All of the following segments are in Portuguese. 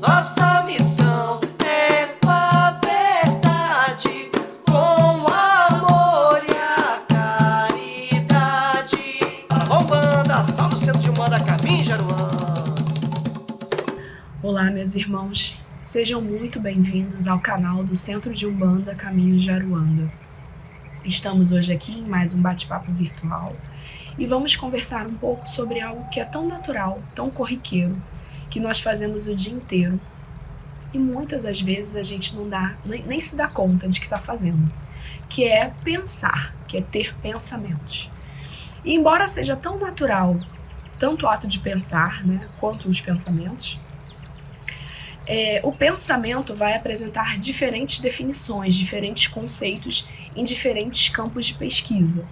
Nossa missão é com a verdade, com o amor e a caridade. Arrombanda, salve o centro de Umbanda, caminho Jaruã. Olá, meus irmãos, sejam muito bem-vindos ao canal do Centro de Umbanda Caminho Jaruanda. Estamos hoje aqui em mais um bate-papo virtual e vamos conversar um pouco sobre algo que é tão natural, tão corriqueiro, que nós fazemos o dia inteiro e muitas das vezes a gente não dá, nem se dá conta de que está fazendo, que é pensar, que é ter pensamentos. E embora seja tão natural, tanto o ato de pensar, quanto os pensamentos, o pensamento vai apresentar diferentes definições, diferentes conceitos em diferentes campos de pesquisa,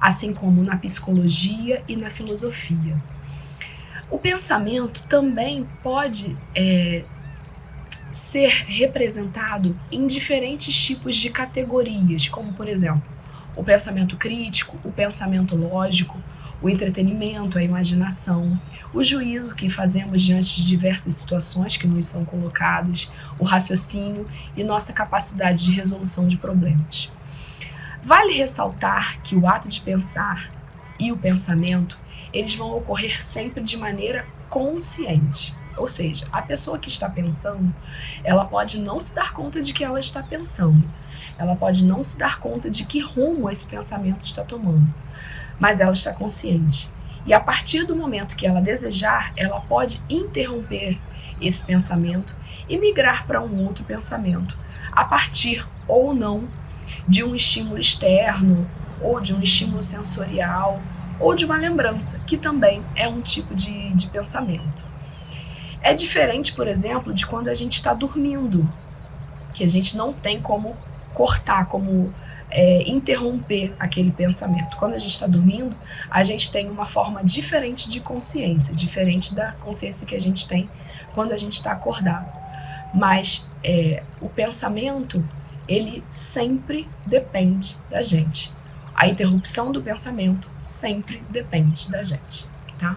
assim como na psicologia e na filosofia. O pensamento também pode ser representado em diferentes tipos de categorias, como, por exemplo, o pensamento crítico, o pensamento lógico, o entretenimento, a imaginação, o juízo que fazemos diante de diversas situações que nos são colocadas, o raciocínio e nossa capacidade de resolução de problemas. Vale ressaltar que o ato de pensar e o pensamento, eles vão ocorrer sempre de maneira consciente. Ou seja, a pessoa que está pensando, ela pode não se dar conta de que ela está pensando. Ela pode não se dar conta de que rumo esse pensamento está tomando. Mas ela está consciente. E a partir do momento que ela desejar, ela pode interromper esse pensamento e migrar para um outro pensamento, a partir ou não de um estímulo externo, ou de um estímulo sensorial, ou de uma lembrança, que também é um tipo de pensamento. É diferente, por exemplo, de quando a gente está dormindo, que a gente não tem como cortar, como interromper aquele pensamento. Quando a gente está dormindo, a gente tem uma forma diferente de consciência, diferente da consciência que a gente tem quando a gente está acordado. Mas o pensamento, ele sempre depende da gente. A interrupção do pensamento sempre depende da gente, tá?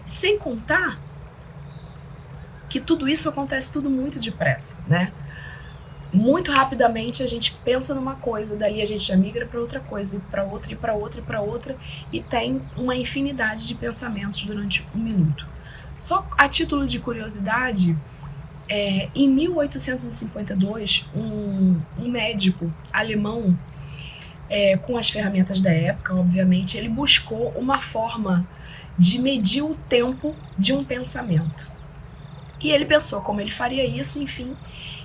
Sem contar que tudo isso acontece tudo muito depressa, né? Muito rapidamente a gente pensa numa coisa, dali a gente já migra para outra coisa, e para outra, e para outra, e para outra, e tem uma infinidade de pensamentos durante um minuto. Só a título de curiosidade, em 1852, um médico alemão, com as ferramentas da época, obviamente, ele buscou uma forma de medir o tempo de um pensamento. E ele pensou como ele faria isso, enfim,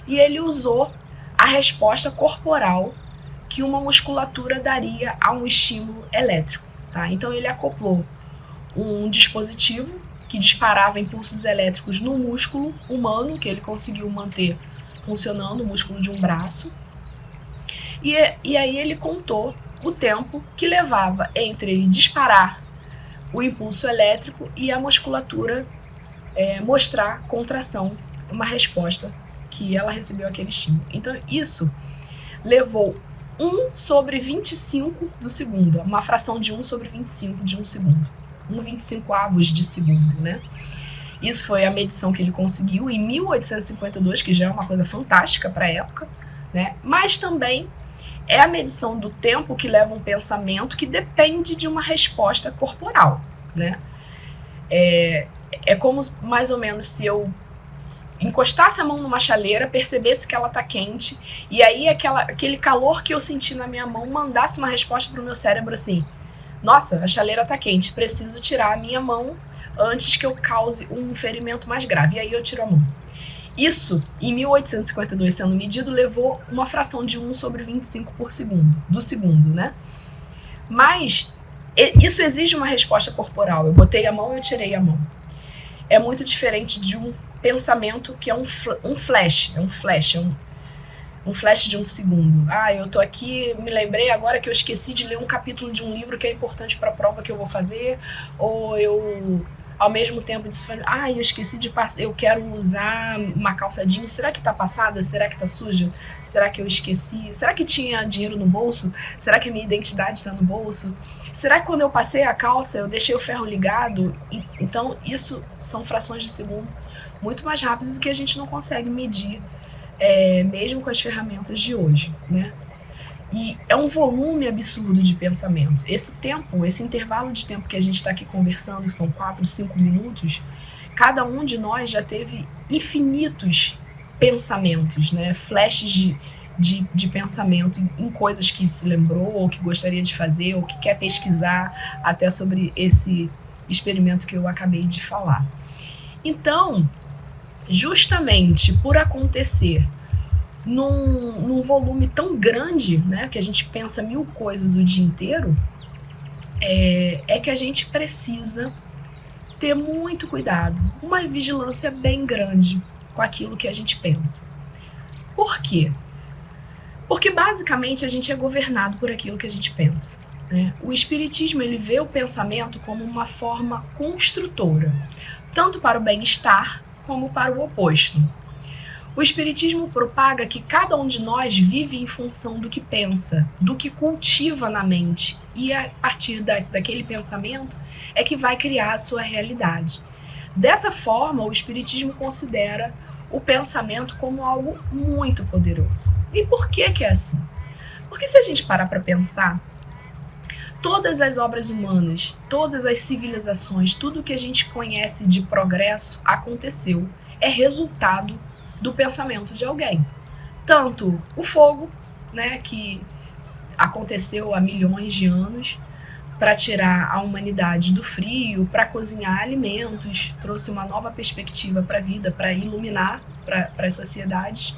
e ele usou a resposta corporal que uma musculatura daria a um estímulo elétrico, tá? Então ele acoplou um dispositivo que disparava impulsos elétricos no músculo humano, que ele conseguiu manter funcionando, o músculo de um braço, e aí ele contou o tempo que levava entre ele disparar o impulso elétrico e a musculatura mostrar contração, uma resposta que ela recebeu aquele estímulo. Então isso levou 1 sobre 25 do segundo, uma fração de 1 sobre 25 de um segundo, 1/25 de segundo, né? Isso foi a medição que ele conseguiu em 1852, que já é uma coisa fantástica para a época, né? Mas também é a medição do tempo que leva um pensamento que depende de uma resposta corporal, né? É como mais ou menos se eu encostasse a mão numa chaleira, percebesse que ela tá quente, e aí aquele calor que eu senti na minha mão mandasse uma resposta pro meu cérebro assim: nossa, a chaleira tá quente, preciso tirar a minha mão antes que eu cause um ferimento mais grave. E aí eu tiro a mão. Isso, em 1852 sendo medido, levou uma fração de 1 sobre 25 do segundo, né? Mas isso exige uma resposta corporal. Eu botei a mão e eu tirei a mão. É muito diferente de um pensamento que é um flash de um segundo. Eu tô aqui, me lembrei agora que eu esqueci de ler um capítulo de um livro que é importante para a prova que eu vou fazer, ou eu, ao mesmo tempo, disse, eu esqueci de passar, eu quero usar uma calça jeans, será que tá passada? Será que tá suja? Será que eu esqueci? Será que tinha dinheiro no bolso? Será que a minha identidade está no bolso? Será que quando eu passei a calça eu deixei o ferro ligado? Então isso são frações de segundo muito mais rápidos e que a gente não consegue medir, mesmo com as ferramentas de hoje, né? E é um volume absurdo de pensamento. Esse intervalo de tempo que a gente está aqui conversando, são 4, 5 minutos, cada um de nós já teve infinitos pensamentos, né? Flashes de pensamento em coisas que se lembrou, ou que gostaria de fazer, ou que quer pesquisar, até sobre esse experimento que eu acabei de falar. Então, justamente por acontecer num volume tão grande, né, que a gente pensa 1000 coisas o dia inteiro, é que a gente precisa ter muito cuidado, uma vigilância bem grande com aquilo que a gente pensa. Por quê? Porque basicamente a gente é governado por aquilo que a gente pensa, né? O espiritismo, ele vê o pensamento como uma forma construtora, tanto para o bem-estar como para o oposto. O espiritismo propaga que cada um de nós vive em função do que pensa, do que cultiva na mente, e a partir daquele pensamento é que vai criar a sua realidade. Dessa forma, o espiritismo considera o pensamento como algo muito poderoso. E por que é assim? Porque se a gente parar para pensar, todas as obras humanas, todas as civilizações, tudo que a gente conhece de progresso aconteceu, é resultado do pensamento de alguém. Tanto o fogo, né, que aconteceu há milhões de anos para tirar a humanidade do frio, para cozinhar alimentos, trouxe uma nova perspectiva para a vida, para iluminar para as sociedades,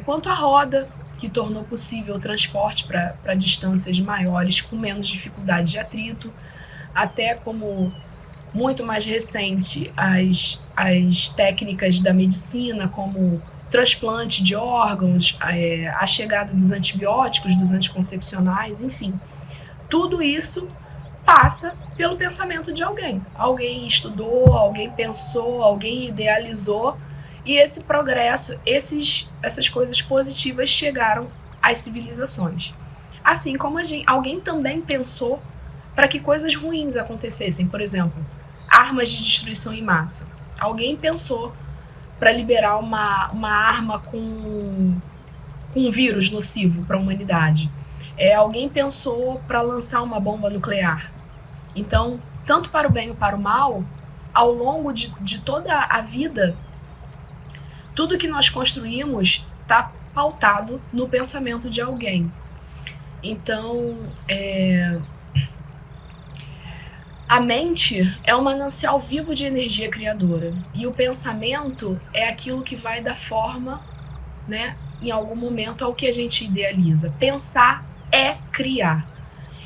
quanto a roda, que tornou possível o transporte para distâncias maiores com menos dificuldade de atrito, até como muito mais recente as técnicas da medicina, como transplante de órgãos, a chegada dos antibióticos, dos anticoncepcionais, enfim. Tudo isso passa pelo pensamento de alguém. Alguém estudou, alguém pensou, alguém idealizou, e esse progresso, essas coisas positivas chegaram às civilizações. Assim como alguém também pensou para que coisas ruins acontecessem. Por exemplo, armas de destruição em massa. Alguém pensou para liberar uma arma com um vírus nocivo para a humanidade. Alguém pensou para lançar uma bomba nuclear. Então, tanto para o bem ou para o mal, ao longo de toda a vida, tudo que nós construímos está pautado no pensamento de alguém. Então, a mente é um manancial vivo de energia criadora. E o pensamento é aquilo que vai dar forma, né, em algum momento, ao que a gente idealiza. Pensar é criar.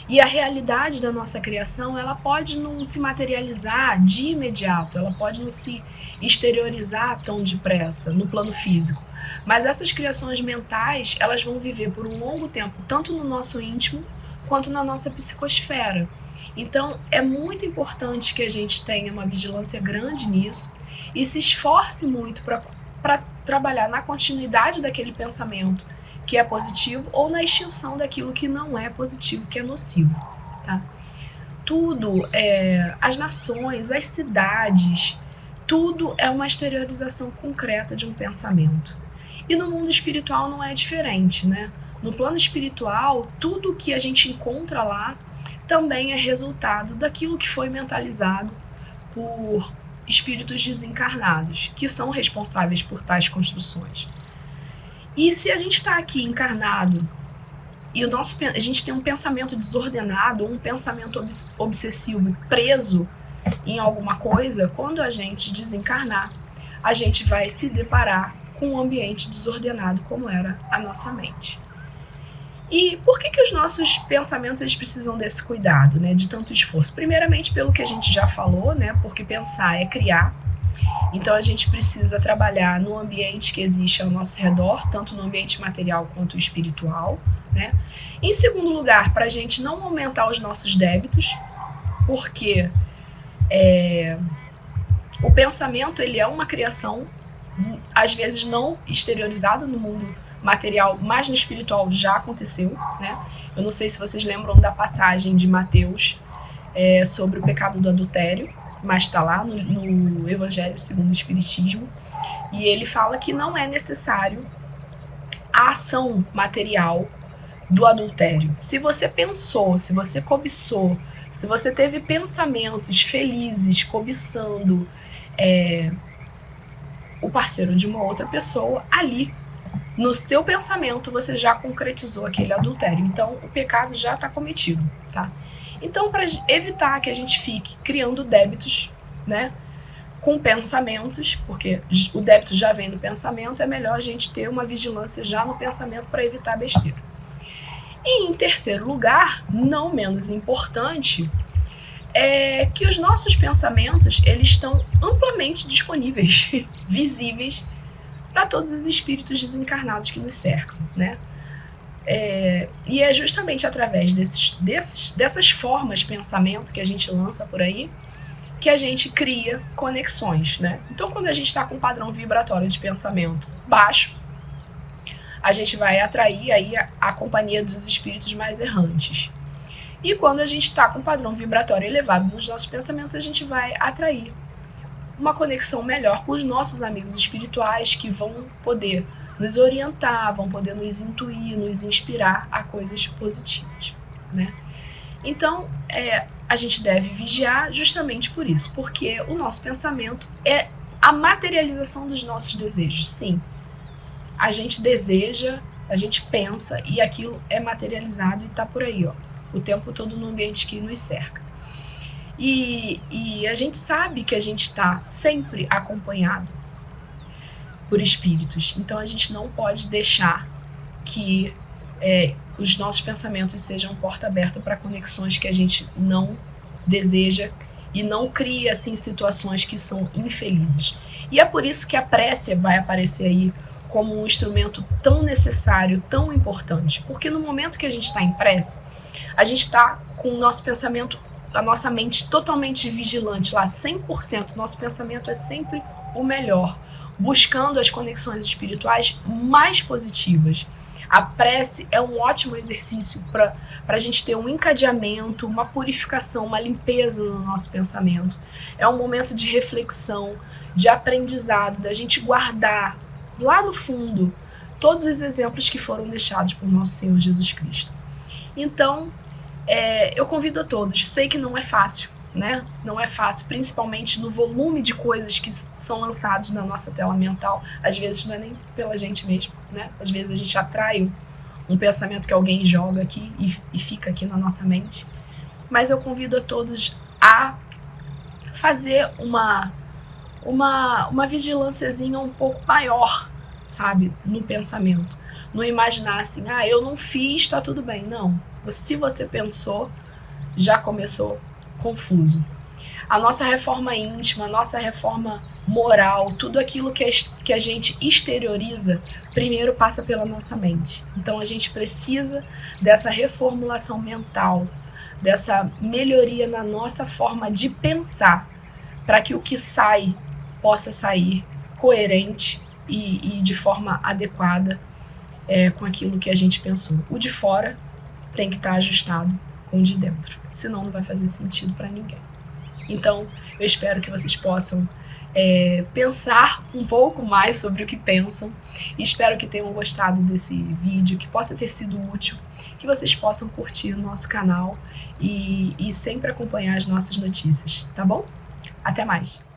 E a realidade da nossa criação, ela pode não se materializar de imediato, ela pode não se exteriorizar tão depressa no plano físico. Mas essas criações mentais, elas vão viver por um longo tempo, tanto no nosso íntimo, quanto na nossa psicosfera. Então, é muito importante que a gente tenha uma vigilância grande nisso e se esforce muito para trabalhar na continuidade daquele pensamento que é positivo ou na extinção daquilo que não é positivo, que é nocivo, tá? Tudo, as nações, as cidades, tudo é uma exteriorização concreta de um pensamento. E no mundo espiritual não é diferente, né? No plano espiritual, tudo que a gente encontra lá também é resultado daquilo que foi mentalizado por espíritos desencarnados, que são responsáveis por tais construções. E se a gente está aqui encarnado e a gente tem um pensamento desordenado, um pensamento obsessivo preso em alguma coisa, quando a gente desencarnar, a gente vai se deparar com um ambiente desordenado como era a nossa mente. E por que os nossos pensamentos eles precisam desse cuidado, né, de tanto esforço? Primeiramente pelo que a gente já falou, né, porque pensar é criar. Então a gente precisa trabalhar no ambiente que existe ao nosso redor, tanto no ambiente material quanto espiritual, né? Em segundo lugar, para a gente não aumentar os nossos débitos, porque o pensamento ele é uma criação, às vezes não exteriorizada no mundo material, mas no espiritual já aconteceu, né? Eu não sei se vocês lembram da passagem de Mateus sobre o pecado do adultério, mas está lá no Evangelho segundo o Espiritismo, e ele fala que não é necessário a ação material do adultério. Se você pensou, se você cobiçou, se você teve pensamentos felizes cobiçando o parceiro de uma outra pessoa, ali no seu pensamento você já concretizou aquele adultério. Então o pecado já está cometido, tá? Então, para evitar que a gente fique criando débitos, né, com pensamentos, porque o débito já vem do pensamento, é melhor a gente ter uma vigilância já no pensamento para evitar besteira. E em terceiro lugar, não menos importante, é que os nossos pensamentos, eles estão amplamente disponíveis, visíveis para todos os espíritos desencarnados que nos cercam, né? E é justamente através dessas formas de pensamento que a gente lança por aí que a gente cria conexões, né? Então, quando a gente está com um padrão vibratório de pensamento baixo, a gente vai atrair aí a companhia dos espíritos mais errantes. E quando a gente está com um padrão vibratório elevado nos nossos pensamentos, a gente vai atrair uma conexão melhor com os nossos amigos espirituais que vão poder nos orientar, vão poder nos intuir, nos inspirar a coisas positivas, né? Então, a gente deve vigiar justamente por isso, porque o nosso pensamento é a materialização dos nossos desejos. Sim, a gente deseja, a gente pensa e aquilo é materializado e está por aí, ó, o tempo todo no ambiente que nos cerca. E a gente sabe que a gente está sempre acompanhado por espíritos. Então a gente não pode deixar que os nossos pensamentos sejam porta aberta para conexões que a gente não deseja e não cria assim situações que são infelizes. E é por isso que a prece vai aparecer aí como um instrumento tão necessário, tão importante. Porque no momento que a gente está em prece, a gente está com o nosso pensamento, a nossa mente totalmente vigilante lá, 100%. Nosso pensamento é sempre o melhor, buscando as conexões espirituais mais positivas. A prece é um ótimo exercício para a gente ter um encadeamento, uma purificação, uma limpeza no nosso pensamento. É um momento de reflexão, de aprendizado, da gente guardar lá no fundo todos os exemplos que foram deixados por nosso Senhor Jesus Cristo. Então, eu convido a todos. Sei que não é fácil, né? Não é fácil, principalmente no volume de coisas que são lançadas na nossa tela mental. Às vezes não é nem pela gente mesmo, né? Às vezes a gente atrai um pensamento que alguém joga aqui e fica aqui na nossa mente. Mas eu convido a todos a fazer uma vigilânciazinha um pouco maior, sabe? No pensamento. Não imaginar assim, eu não fiz, tá tudo bem. Não. Se você pensou, já começou confuso. A nossa reforma íntima, a nossa reforma moral, tudo aquilo que a gente exterioriza, primeiro passa pela nossa mente. Então a gente precisa dessa reformulação mental, dessa melhoria na nossa forma de pensar, para que o que sai possa sair coerente e de forma adequada com aquilo que a gente pensou. O de fora tem que estar ajustado com o de dentro, senão não vai fazer sentido para ninguém. Então, eu espero que vocês possam pensar um pouco mais sobre o que pensam. Espero que tenham gostado desse vídeo, que possa ter sido útil, que vocês possam curtir o nosso canal e sempre acompanhar as nossas notícias, tá bom? Até mais!